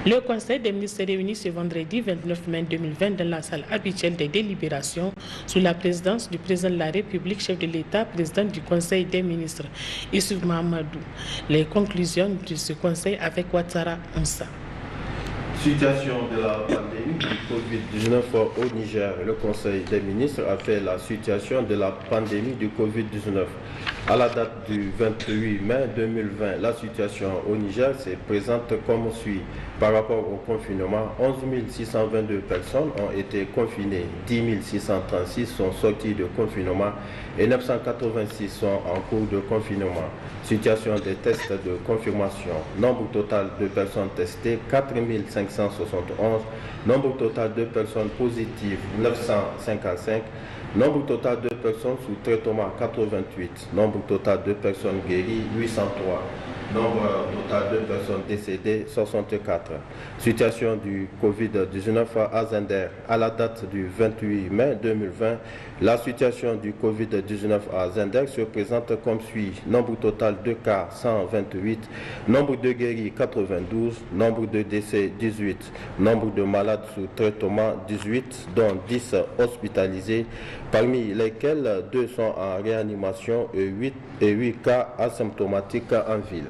Le Conseil des ministres s'est réuni ce vendredi 29 mai 2020 dans la salle habituelle des délibérations sous la présidence du président de la République, chef de l'État, président du Conseil des ministres, Issouf Mahamadou. Les conclusions de ce conseil avec Ouattara Moussa. Situation de la pandémie du Covid-19 au Niger. Le Conseil des ministres a fait la situation de la pandémie du Covid-19. À la date du 28 mai 2020, la situation au Niger se présente comme suit. Par rapport au confinement, 11 622 personnes ont été confinées, 10 636 sont sorties de confinement et 986 sont en cours de confinement. Situation des tests de confirmation. Nombre total de personnes testées, 4 571. Nombre total de personnes positives, 955. Nombre total de personnes sous traitement, 88. Nombre total de personnes guéries, 803. Nombre total de personnes décédées, 64. Situation du Covid-19 à Zender. À la date du 28 mai 2020, la situation du Covid-19 à Zender se présente comme suit. Nombre total de cas, 128. Nombre de guéris, 92. Nombre de décès, 18. Nombre de malades sous traitement, 18, dont 10 hospitalisés, parmi lesquels 2 sont en réanimation et 8 cas asymptomatiques en ville.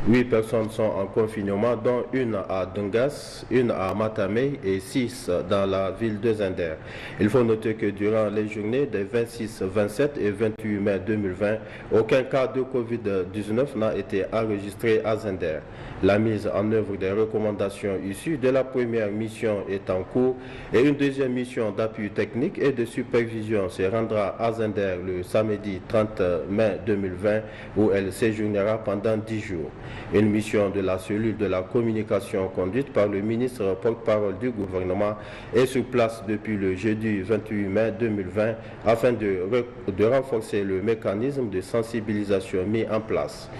8 personnes sont en confinement, dont une à Dungas, une à Matamei et 6 dans la ville de Zender. Il faut noter que durant les journées des 26, 27 et 28 mai 2020, aucun cas de Covid-19 n'a été enregistré à Zender. La mise en œuvre des recommandations issues de la première mission est en cours et une deuxième mission d'appui technique et de supervision se rendra à Zender le samedi 30 mai 2020 où elle séjournera pendant 10 jours. Une mission de la cellule de la communication conduite par le ministre porte-parole du gouvernement est sur place depuis le jeudi 28 mai 2020 afin de renforcer le mécanisme de sensibilisation mis en place.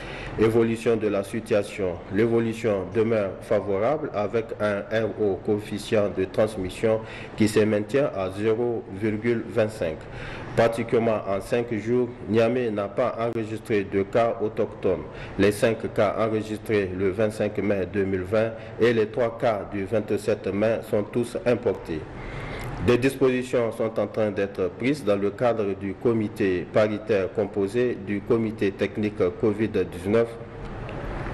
Évolution de la situation. L'évolution demeure favorable avec un RO coefficient de transmission qui se maintient à 0,25. Pratiquement en 5 jours, Niamey n'a pas enregistré de cas autochtones. Les 5 cas enregistrés le 25 mai 2020 et les 3 cas du 27 mai sont tous importés. Des dispositions sont en train d'être prises dans le cadre du comité paritaire composé du comité technique Covid-19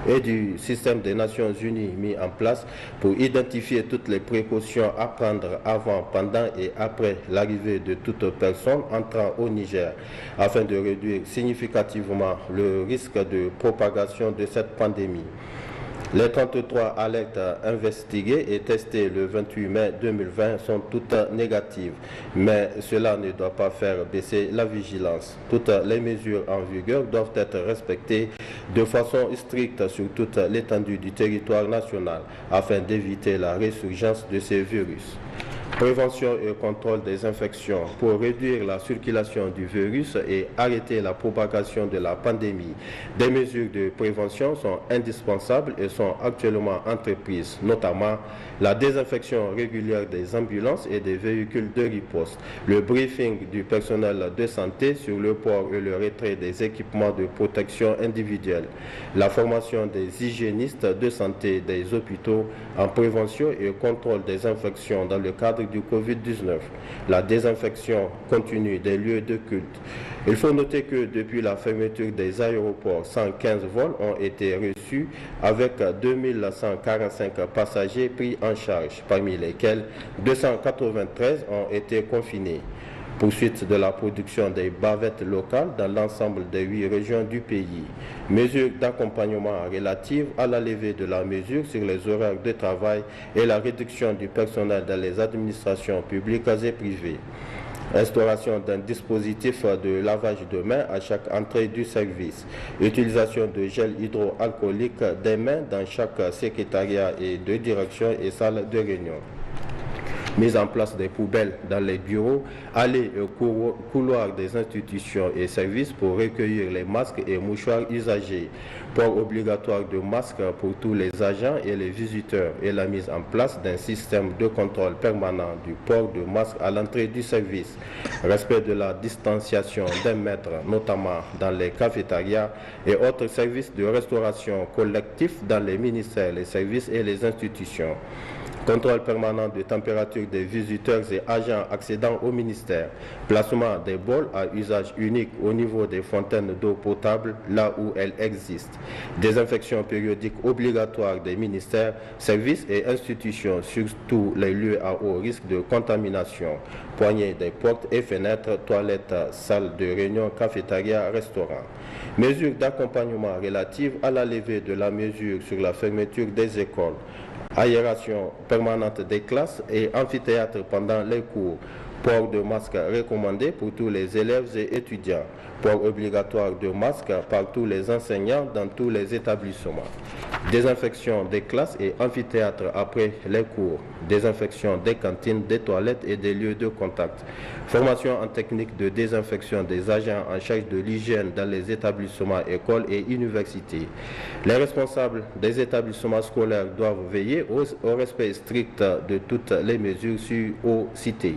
et du système des Nations Unies mis en place pour identifier toutes les précautions à prendre avant, pendant et après l'arrivée de toute personne entrant au Niger afin de réduire significativement le risque de propagation de cette pandémie. Les 33 alertes investiguées et testées le 28 mai 2020 sont toutes négatives, mais cela ne doit pas faire baisser la vigilance. Toutes les mesures en vigueur doivent être respectées de façon stricte sur toute l'étendue du territoire national afin d'éviter la résurgence de ces virus. Prévention et contrôle des infections pour réduire la circulation du virus et arrêter la propagation de la pandémie. Des mesures de prévention sont indispensables et sont actuellement entreprises, notamment la désinfection régulière des ambulances et des véhicules de riposte, le briefing du personnel de santé sur le port et le retrait des équipements de protection individuelle, la formation des hygiénistes de santé des hôpitaux en prévention et contrôle des infections dans le cadre du Covid-19, la désinfection continue des lieux de culte. Il faut noter que depuis la fermeture des aéroports, 115 vols ont été reçus avec 2145 passagers pris en charge, parmi lesquels 293 ont été confinés. Poursuite de la production des bavettes locales dans l'ensemble des 8 régions du pays. Mesures d'accompagnement relatives à la levée de la mesure sur les horaires de travail et la réduction du personnel dans les administrations publiques et privées. Instauration d'un dispositif de lavage de mains à chaque entrée du service. Utilisation de gel hydroalcoolique des mains dans chaque secrétariat et de direction et salle de réunion. mise en place des poubelles dans les bureaux, allées et couloirs des institutions et services pour recueillir les masques et mouchoirs usagés, port obligatoire de masques pour tous les agents et les visiteurs et la mise en place d'un système de contrôle permanent du port de masque à l'entrée du service, respect de la distanciation d'1 mètre, notamment dans les cafétérias et autres services de restauration collectifs dans les ministères, les services et les institutions. Contrôle permanent de température des visiteurs et agents accédant au ministère. Placement des bols à usage unique au niveau des fontaines d'eau potable là où elles existent. Désinfection périodique obligatoire des ministères, services et institutions sur tous les lieux à haut risque de contamination. Poignées des portes et fenêtres, toilettes, salles de réunion, cafétéria, restaurants. Mesures d'accompagnement relatives à la levée de la mesure sur la fermeture des écoles. Aération permanente des classes et amphithéâtres pendant les cours. Port de masque recommandé pour tous les élèves et étudiants. Port obligatoire de masque par tous les enseignants dans tous les établissements. Désinfection des classes et amphithéâtres après les cours. Désinfection des cantines, des toilettes et des lieux de contact. Formation en technique de désinfection des agents en charge de l'hygiène dans les établissements, écoles et universités. Les responsables des établissements scolaires doivent veiller au respect strict de toutes les mesures citées.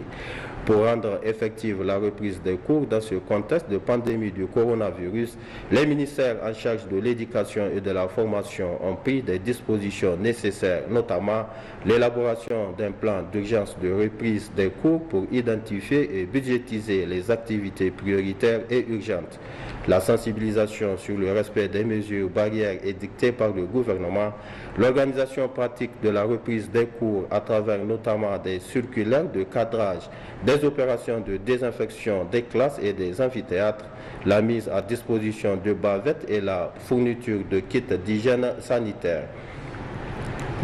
Pour rendre effective la reprise des cours dans ce contexte de pandémie du coronavirus, les ministères en charge de l'éducation et de la formation ont pris des dispositions nécessaires, notamment l'élaboration d'un plan d'urgence de reprise des cours pour identifier et budgétiser les activités prioritaires et urgentes. La sensibilisation sur le respect des mesures barrières édictées par le gouvernement, l'organisation pratique de la reprise des cours à travers notamment des circulaires de cadrage, des opérations de désinfection des classes et des amphithéâtres, la mise à disposition de bavettes et la fourniture de kits d'hygiène sanitaire.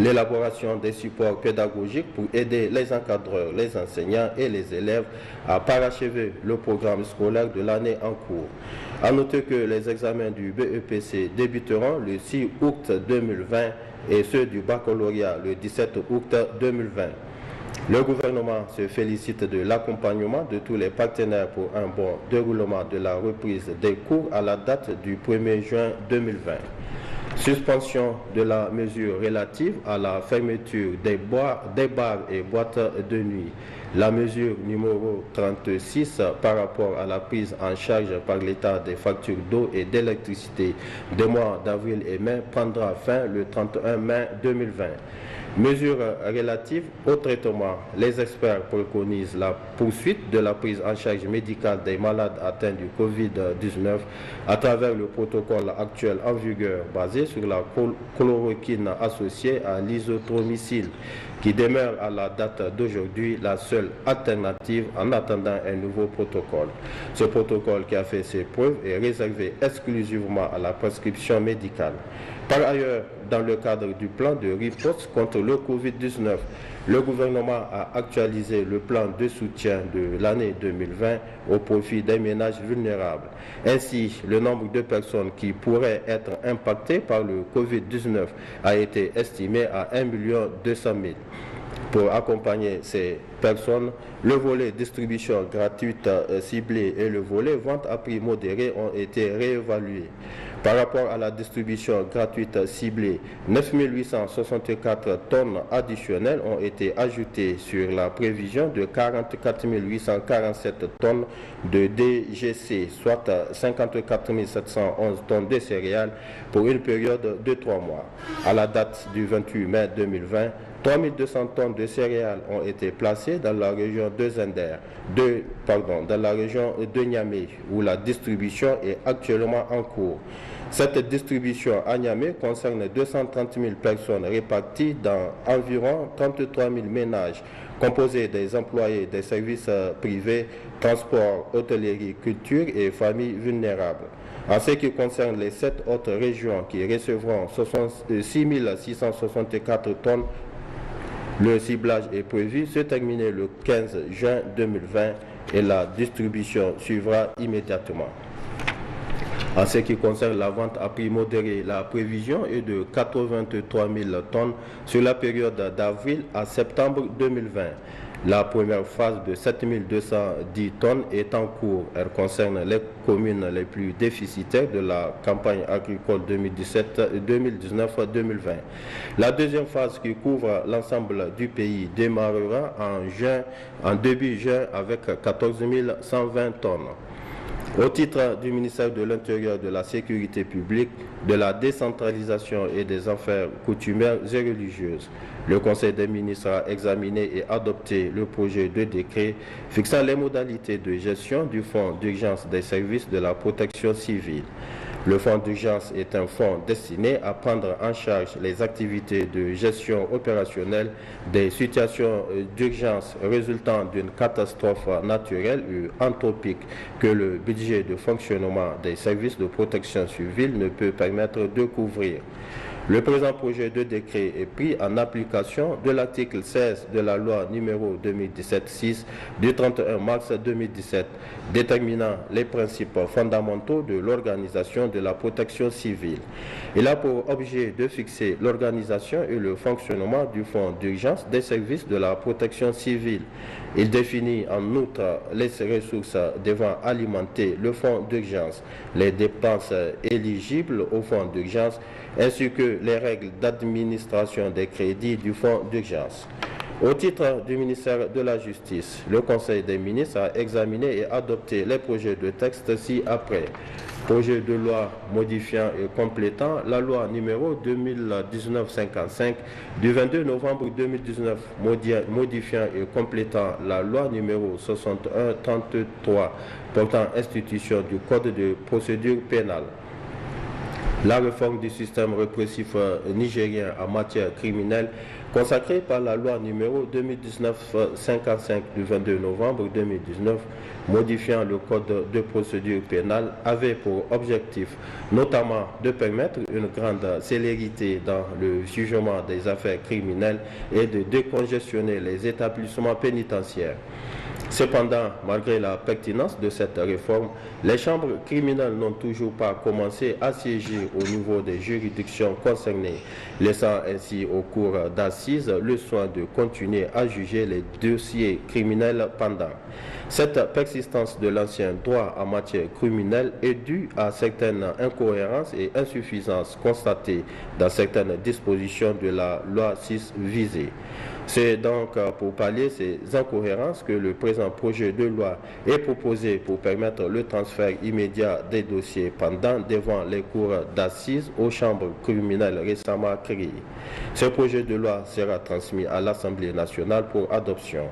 L'élaboration des supports pédagogiques pour aider les encadreurs, les enseignants et les élèves à parachever le programme scolaire de l'année en cours. À noter que les examens du BEPC débuteront le 6 août 2020 et ceux du baccalauréat le 17 août 2020. Le gouvernement se félicite de l'accompagnement de tous les partenaires pour un bon déroulement de la reprise des cours à la date du 1er juin 2020. Suspension de la mesure relative à la fermeture des bars et boîtes de nuit. La mesure numéro 36 par rapport à la prise en charge par l'État des factures d'eau et d'électricité des mois d'avril et mai prendra fin le 31 mai 2020. Mesures relatives au traitement. Les experts préconisent la poursuite de la prise en charge médicale des malades atteints du Covid-19 à travers le protocole actuel en vigueur basé sur la chloroquine associée à l'isothromycine, qui demeure à la date d'aujourd'hui la seule alternative en attendant un nouveau protocole. Ce protocole qui a fait ses preuves est réservé exclusivement à la prescription médicale. Par ailleurs, dans le cadre du plan de riposte contre le Covid-19, le gouvernement a actualisé le plan de soutien de l'année 2020 au profit des ménages vulnérables. Ainsi, le nombre de personnes qui pourraient être impactées par le Covid-19 a été estimé à 1 200 000. Pour accompagner ces personnes, le volet distribution gratuite ciblée et le volet vente à prix modéré ont été réévalués. Par rapport à la distribution gratuite ciblée, 9 864 tonnes additionnelles ont été ajoutées sur la prévision de 44 847 tonnes de DGC, soit 54 711 tonnes de céréales pour une période de 3 mois. À la date du 28 mai 2020, 3200 tonnes de céréales ont été placées dans la région de Zender, dans la région de Niamey, où la distribution est actuellement en cours. Cette distribution à Niamey concerne 230 000 personnes réparties dans environ 33 000 ménages, composés des employés des services privés, transport, hôtellerie, culture et familles vulnérables. En ce qui concerne les 7 autres régions qui recevront 6 664 tonnes, le ciblage est prévu se terminer le 15 juin 2020 et la distribution suivra immédiatement. En ce qui concerne la vente à prix modéré, la prévision est de 83 000 tonnes sur la période d'avril à septembre 2020. La première phase de 7210 tonnes est en cours. Elle concerne les communes les plus déficitaires de la campagne agricole 2019-2020. La deuxième phase, qui couvre l'ensemble du pays, démarrera en début juin avec 14 120 tonnes. Au titre du ministère de l'Intérieur, de la Sécurité publique, de la décentralisation et des affaires coutumières et religieuses, le Conseil des ministres a examiné et adopté le projet de décret fixant les modalités de gestion du Fonds d'urgence des services de la protection civile. Le fonds d'urgence est un fonds destiné à prendre en charge les activités de gestion opérationnelle des situations d'urgence résultant d'une catastrophe naturelle ou anthropique que le budget de fonctionnement des services de protection civile ne peut permettre de couvrir. Le présent projet de décret est pris en application de l'article 16 de la loi numéro 2017-6 du 31 mars 2017, déterminant les principes fondamentaux de l'organisation de la protection civile. Il a pour objet de fixer l'organisation et le fonctionnement du fonds d'urgence des services de la protection civile. Il définit en outre les ressources devant alimenter le fonds d'urgence, les dépenses éligibles au fonds d'urgence, ainsi que les règles d'administration des crédits du fonds d'urgence. Au titre du ministère de la Justice, le Conseil des ministres a examiné et adopté les projets de texte ci-après. Projet de loi modifiant et complétant la loi numéro 2019-55 du 22 novembre 2019, modifiant et complétant la loi numéro 61-33 portant institution du Code de procédure pénale. La réforme du système répressif nigérien en matière criminelle, consacrée par la loi numéro 2019-55 du 22 novembre 2019, modifiant le code de procédure pénale, avait pour objectif notamment de permettre une grande célérité dans le jugement des affaires criminelles et de décongestionner les établissements pénitentiaires. Cependant, malgré la pertinence de cette réforme, les chambres criminelles n'ont toujours pas commencé à siéger au niveau des juridictions concernées, laissant ainsi au cours d'assises le soin de continuer à juger les dossiers criminels pendants. Cette persistance de l'ancien droit en matière criminelle est due à certaines incohérences et insuffisances constatées dans certaines dispositions de la loi 6 visée. C'est donc pour pallier ces incohérences que le présent projet de loi est proposé pour permettre le transfert immédiat des dossiers pendants devant les cours d'assises aux chambres criminelles récemment créées. Ce projet de loi sera transmis à l'Assemblée nationale pour adoption.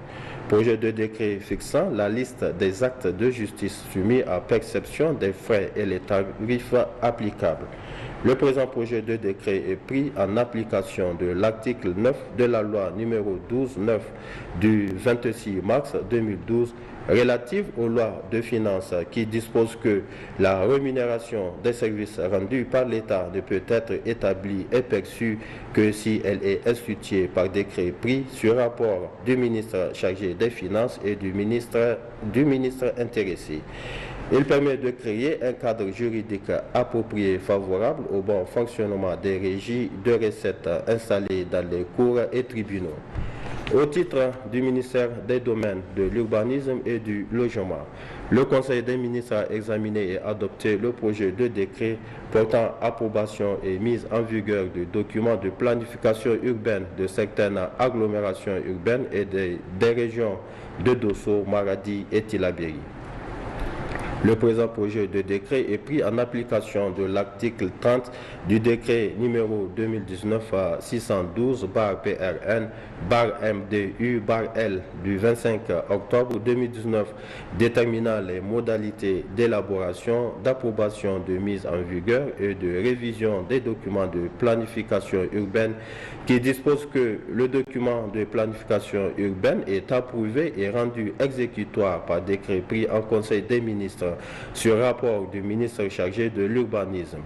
Projet de décret fixant la liste des actes de justice soumis à perception des frais et les tarifs applicables. Le présent projet de décret est pris en application de l'article 9 de la loi numéro 12-9 du 26 mars 2012 relative aux lois de finances qui dispose que la rémunération des services rendus par l'État ne peut être établie et perçue que si elle est instituée par décret pris sur rapport du ministre chargé des Finances et du ministre intéressé. Il permet de créer un cadre juridique approprié favorable au bon fonctionnement des régies de recettes installées dans les cours et tribunaux. Au titre du ministère des Domaines, de l'Urbanisme et du Logement, le Conseil des ministres a examiné et adopté le projet de décret portant approbation et mise en vigueur de documents de planification urbaine de certaines agglomérations urbaines et des régions de Dosso, Maradi et Tillabéri. Le présent projet de décret est pris en application de l'article 30 du décret numéro 2019-612-PRN-MDU-L du 25 octobre 2019 déterminant les modalités d'élaboration, d'approbation, de mise en vigueur et de révision des documents de planification urbaine qui dispose que le document de planification urbaine est approuvé et rendu exécutoire par décret pris en Conseil des ministres sur rapport du ministre chargé de l'urbanisme.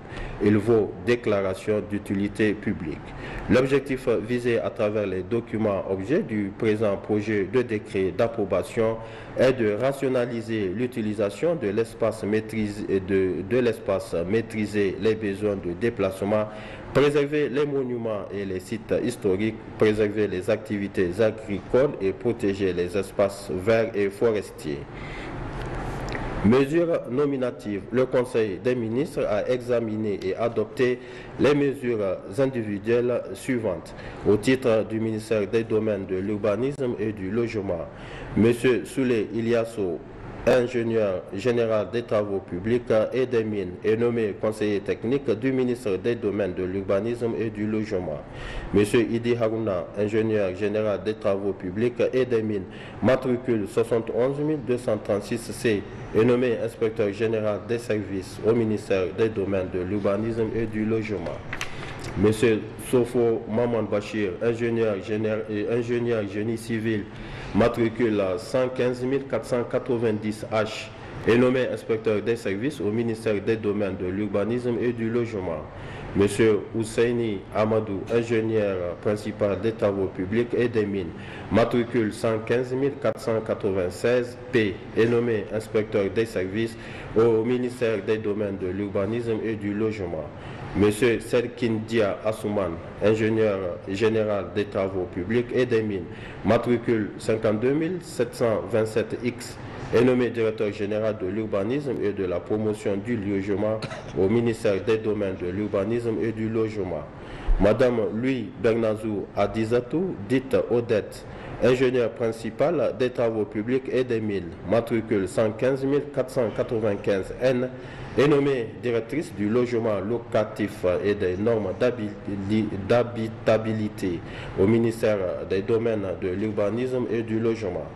Il vaut déclaration d'utilité publique. L'objectif visé à travers les documents objets du présent projet de décret d'approbation est de rationaliser l'utilisation de l'espace maîtrisé, maîtriser les besoins de déplacement, préserver les monuments et les sites historiques, préserver les activités agricoles et protéger les espaces verts et forestiers. Mesures nominatives. Le Conseil des ministres a examiné et adopté les mesures individuelles suivantes. Au titre du ministère des Domaines de l'Urbanisme et du Logement, M. Souley Iliasso, ingénieur général des travaux publics et des mines, est nommé conseiller technique du ministre des Domaines de l'Urbanisme et du Logement. M. Idi Haruna, ingénieur général des travaux publics et des mines, matricule 71 236C, est nommé inspecteur général des services au ministère des Domaines de l'Urbanisme et du Logement. M. Sofo Maman Bachir, ingénieur génie civil, matricule 115 490H, est nommé inspecteur des services au ministère des Domaines de l'Urbanisme et du Logement. M. Ousseini Amadou, ingénieur principal des travaux publics et des mines, matricule 115 496P, est nommé inspecteur des services au ministère des Domaines de l'Urbanisme et du Logement. M. Serkindia Assouman, ingénieur général des travaux publics et des mines, matricule 52 727X, est nommé directeur général de l'urbanisme et de la promotion du logement au ministère des Domaines de l'Urbanisme et du Logement. Madame Louis Bernazou Adizatou, dite Odette, ingénieur principal des travaux publics et des mines, matricule 115 495N, est nommée directrice du logement locatif et des normes d'habitabilité au ministère des Domaines de l'Urbanisme et du Logement.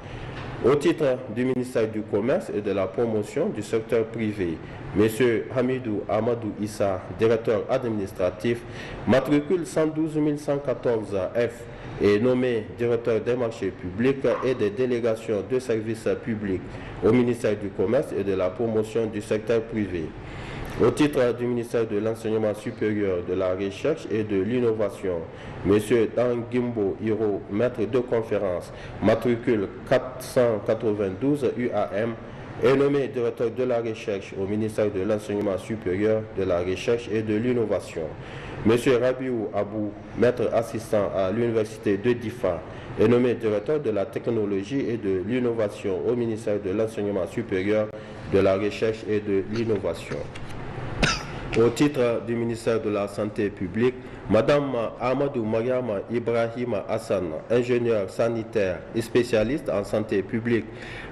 Au titre du ministère du Commerce et de la promotion du secteur privé, M. Hamidou Amadou Issa, directeur administratif, matricule 112 114F, est nommé directeur des marchés publics et des délégations de services publics au ministère du Commerce et de la promotion du secteur privé. Au titre du ministère de l'Enseignement supérieur, de la Recherche et de l'Innovation, M. Dangimbo Hiro, maître de conférence, matricule 492 UAM, est nommé directeur de la Recherche au ministère de l'Enseignement supérieur, de la Recherche et de l'Innovation. M. Rabiou Abou, maître assistant à l'Université de Difa, est nommé directeur de la Technologie et de l'Innovation au ministère de l'Enseignement supérieur, de la Recherche et de l'Innovation. Au titre du ministère de la Santé publique, Madame Amadou Mariama Ibrahim Hassan, ingénieur sanitaire et spécialiste en santé publique,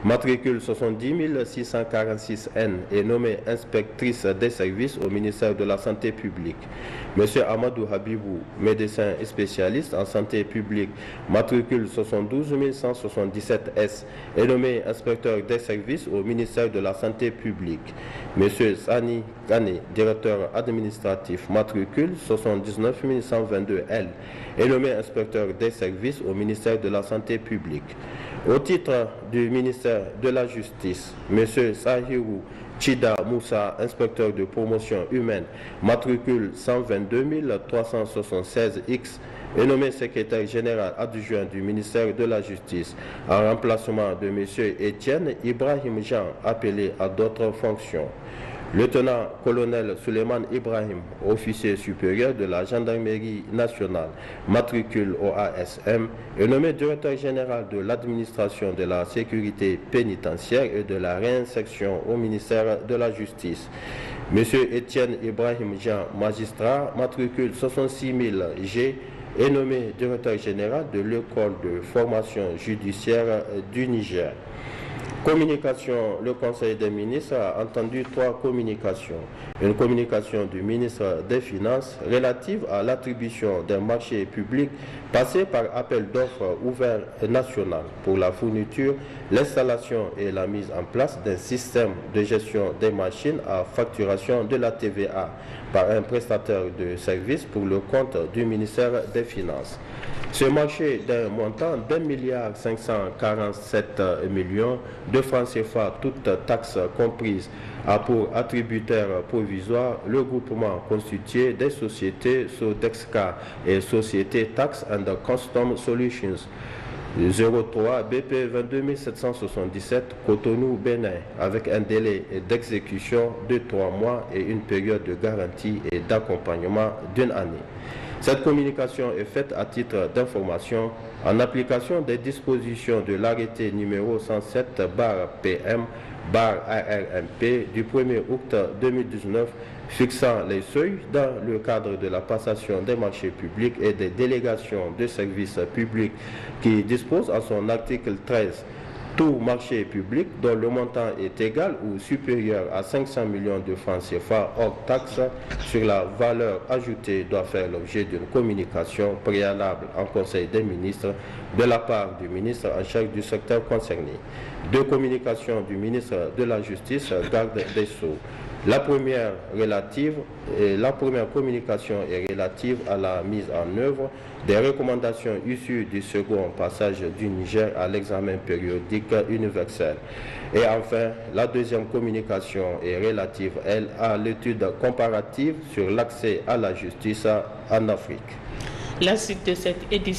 matricule 70 646N, est nommée inspectrice des services au ministère de la Santé publique. Monsieur Amadou Habibou, médecin et spécialiste en santé publique, matricule 72 177S, est nommé inspecteur des services au ministère de la Santé publique. Monsieur Sani Kane, directeur administratif, matricule 79 122L, est nommé inspecteur des services au ministère de la Santé publique. Au titre du ministère de la Justice, M. Sahirou Chida Moussa, inspecteur de promotion humaine, matricule 122 376X, est nommé secrétaire général adjoint du ministère de la Justice, en remplacement de M. Etienne Ibrahim Jean, appelé à d'autres fonctions. Lieutenant-colonel Suleiman Ibrahim, officier supérieur de la gendarmerie nationale, matricule OASM, est nommé directeur général de l'administration de la sécurité pénitentiaire et de la réinsertion au ministère de la Justice. M. Etienne Ibrahim Jean, magistrat, matricule 66 000G, est nommé directeur général de l'école de formation judiciaire du Niger. Communication. Le Conseil des ministres a entendu 3 communications. Une communication du ministre des Finances relative à l'attribution d'un marché public passé par appel d'offres ouvert national pour la fourniture, l'installation et la mise en place d'un système de gestion des machines à facturation de la TVA par un prestataire de services pour le compte du ministère des Finances. Ce marché d'un montant d'1,547 milliard de francs CFA, toutes taxes comprises, a pour attributaire provisoire le groupement constitué des sociétés Sodexca et Société Tax and Custom Solutions. 03 BP 22777 Cotonou Bénin, avec un délai d'exécution de 3 mois et une période de garantie et d'accompagnement d'une année. Cette communication est faite à titre d'information en application des dispositions de l'arrêté numéro 107/PM/ARMP du 1er août 2019 fixant les seuils dans le cadre de la passation des marchés publics et des délégations de services publics qui dispose à son article 13. Tout marché public dont le montant est égal ou supérieur à 500 millions de francs CFA hors taxe sur la valeur ajoutée doit faire l'objet d'une communication préalable en Conseil des ministres de la part du ministre en charge du secteur concerné. Deux communications du ministre de la Justice, garde des Sceaux. La première communication est relative à la mise en œuvre des recommandations issues du second passage du Niger à l'examen périodique universel. Et enfin, la deuxième communication est relative, elle, à l'étude comparative sur l'accès à la justice en Afrique. La suite de cette édition